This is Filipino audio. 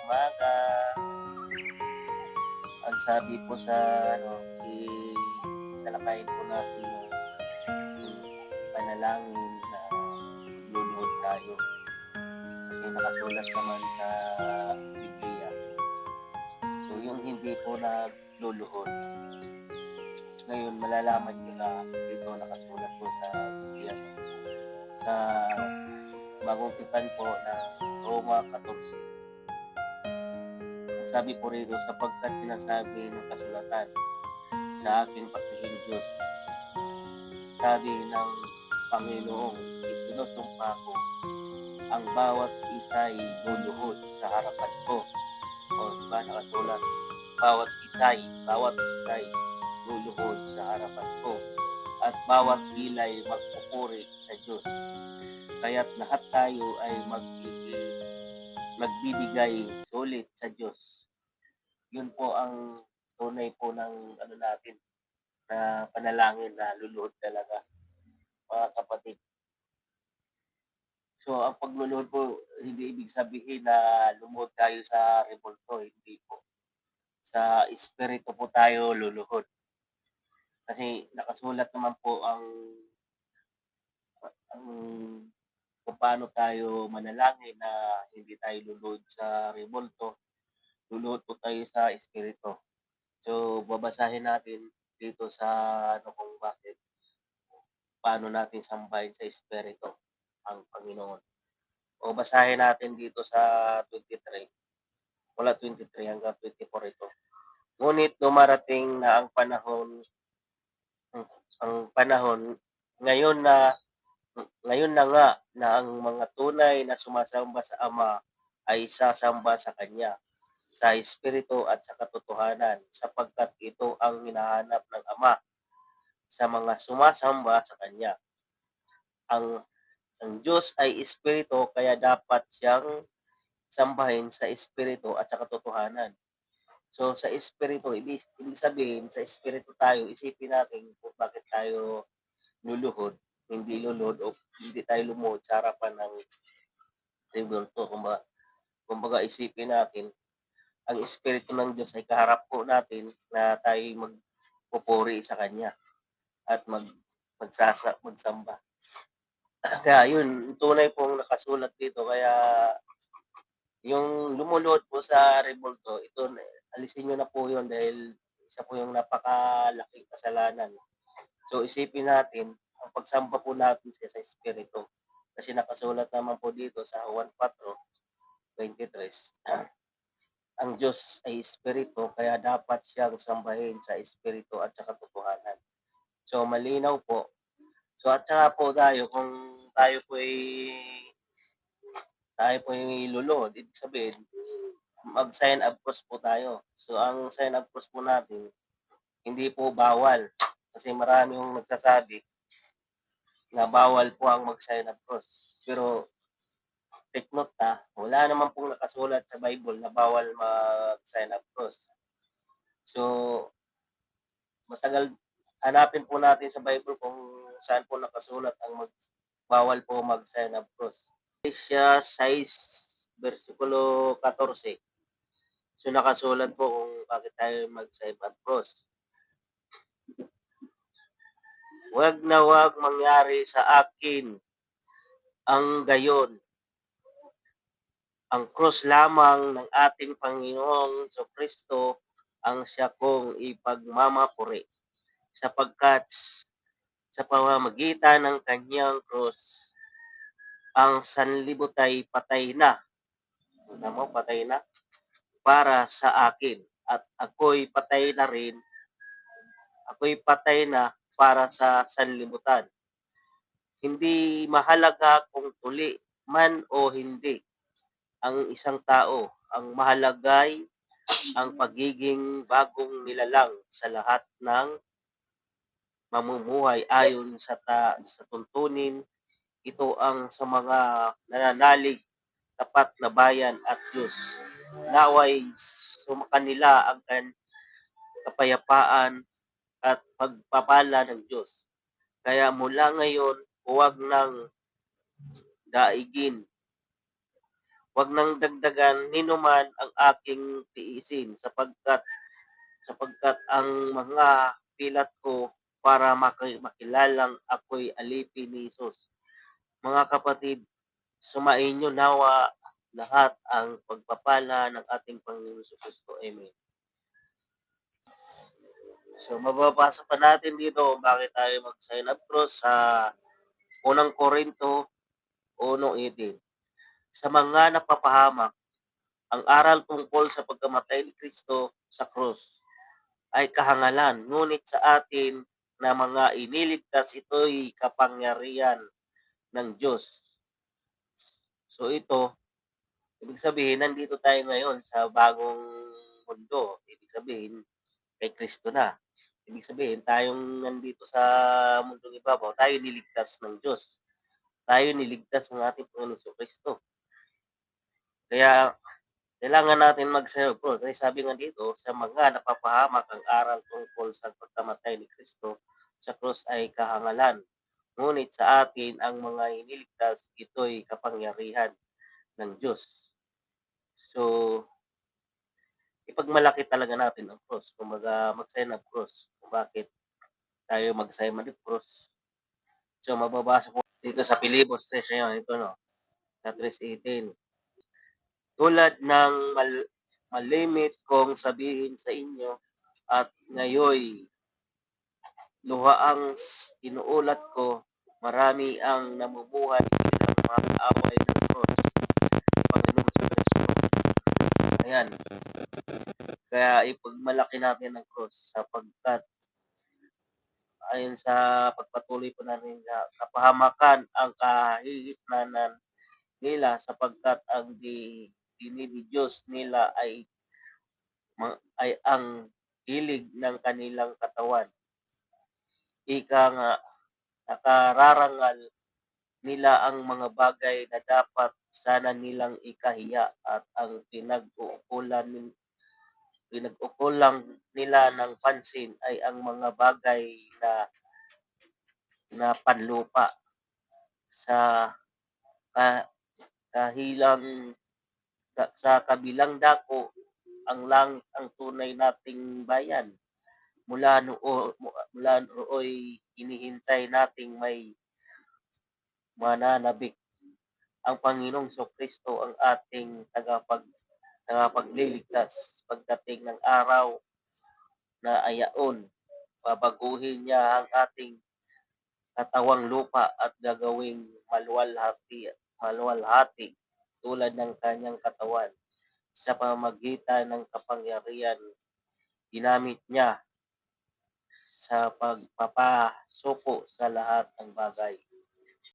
umaga. Ang sabi po sa talakayin po natin yung panalangin na magluluhod tayo. Kasi nakasulat naman sa Biblia. So yung hindi po nagluluhod, ngayon malalaman niyo na dito nakasulat po sa Biblia sa Bagong Tipan po ng Roma 14. Ang sabi po rito, sapagkat sinasabi ng kasulatan, sa aking pagkaing Diyos, sabi ng Panginoong, isinusumpa ko ang bawat isa'y luluhod sa harapan ko. O diba nakasulat, bawat isa'y luluhod sa harapan ko, at bawat kilay magpupuri sa Diyos. Kaya't lahat tayo ay magbibigay sulit sa Diyos. Yun po ang tunay po ng natin na panalangin na luluhod talaga, mga kapatid. So, ang pagluluhod po, hindi ibig sabihin na lumuhod tayo sa rebulto, hindi po. Sa espiritu po tayo luluhod. Kasi nakasulat naman po ang kung paano tayo manalangin na hindi tayo luluhod sa rebulto, luluhod po tayo sa espiritu. So, babasahin natin dito sa kung bakit, paano natin sambahin sa espiritu ang Panginoon. O basahin natin dito sa 23, mula 23 hanggang 24 ito. Ngunit dumarating na ang panahon ngayon na nga na ang mga tunay na sumasamba sa Ama ay sasamba sa Kanya sa espiritu at sa katotohanan, sapagkat ito ang hinahanap ng Ama sa mga sumasamba sa Kanya. Ang Diyos ay espiritu, kaya dapat siyang sambahin sa espiritu at sa katotohanan. So sa espiritu, ibig sabihin sa espiritu tayo, isipin natin kung bakit tayo luluhod, hindi luluhod o hindi tayo lumuhod sa harapan ng rebulto. Kumbaga isipin natin, ang espiritu ng Diyos ay kaharap po natin na tayo magpupuri sa Kanya at magsamba. Kaya yun, tunay pong nakasulat dito. Kaya yung lumuluhod po sa rebulto, ito, alisin nyo na po yun dahil isa po yung napakalaking kasalanan. So isipin natin, ang pagsamba po natin sa espiritu. Kasi nakasulat naman po dito sa Juan 4:23, ang Diyos ay espiritu, kaya dapat siyang sambahin sa espiritu at sa katotohanan. So malinaw po. So at saka po kung tayo po ay luluhod, ibig sabihin, mag-sign of cross po tayo. So ang sign of cross po natin, hindi po bawal. Kasi marami yung nagsasabi na bawal po ang mag-sign of cross. Pero take note wala naman pong nakasulat sa Bible na bawal mag-sign of cross. So, hanapin po natin sa Bible kung saan po nakasulat ang bawal po mag-sign of cross. Ephesians 6, versikulo 14. So, nakasulat po kung bakit tayo mag-sign of cross. Huwag na huwag mangyari sa akin ang gayon. Ang krus lamang ng ating Panginoong Kristo ang siya kong ipagmamapuri, sapagkat sa pamamagitan ng kanyang krus, ang sanlibutan patay na. Patay na para sa akin, at ako'y patay na para sa sanlibutan. Hindi mahalaga kung tuli man o hindi ang isang tao. Ang mahalagay ang pagiging bagong nilalang sa lahat ng mamumuhay ayon sa tuntunin. Ito ang sa mga nananalig, tapat na bayan at Diyos. Naway sumakanila ang kapayapaan at pagpapala ng Diyos. Kaya mula ngayon, huwag nang daigin wag nang dagdagan ninuman ang aking tiisin sapagkat ang mga pilat ko para makilalang ako'y alipin ni Jesus. Mga kapatid, sumainyo nawa lahat ang pagpapala ng ating Panginoon Jesucristo. Amen. So, mababasa pa natin dito kung bakit tayo mag-sign up cross sa unang Korinto 1:18. Sa mga napapahamak, ang aral tungkol sa pagkamatay ni Kristo sa krus ay kahangalan, ngunit sa atin na mga iniligtas ito'y kapangyarihan ng Diyos. So ito, ibig sabihin, nandito tayo ngayon sa bagong mundo. Ibig sabihin, kay Kristo na. Ibig sabihin, tayong nandito sa mundong ibabaw, tayo niligtas ng Diyos. Tayo niligtas ng ating Panginoon Kristo. Kaya kailangan natin mag-self-control. Kasi sabi nga dito, sa mga napapahamak ang aral tungkol sa pagkamatay ni Kristo sa krus ay kahangalan. Ngunit sa atin, ang mga iniligtas, ito'y kapangyarihan ng Diyos. So, ipagmalaki talaga natin ang cross. Kumbaga, mag-sign of cross. Kung bakit tayo mag-sign of cross. So, mababasa po dito sa Pilipos 3, ayun, ito no, sa 3:18. Tulad ng malimit kong sabihin sa inyo at ngayoy luhaang inuulat ko, marami ang namumuhay bilang mga away ng cross, Panginoon sa Kristo. Ayan. Kaya ipagmalaki natin ang cross sapagkat ayon sa pagpatuloy po natin sa kapahamakan ang kahihitnanan nila sapagkat ang dinidiyos nila ay ang hilig ng kanilang katawan. Ika nga, nakararangal nila ang mga bagay na dapat sana nilang ikahiya at ang pinag-ukulang nila ng pansin ay ang mga bagay na panlupa sa kahilang sa kabilang dako ang tunay nating bayan. Mula nooy hinihintay nating may mananabik. Ang Panginoong Kristo ang ating tagapagliligtas pagdating ng araw na ayaon. Babaguhin niya ang ating katawang lupa at gagawing maluwalhati tulad ng kanyang katawan sa pamamagitan ng kapangyarihan ginamit niya sa pagpapasuko sa lahat ng bagay.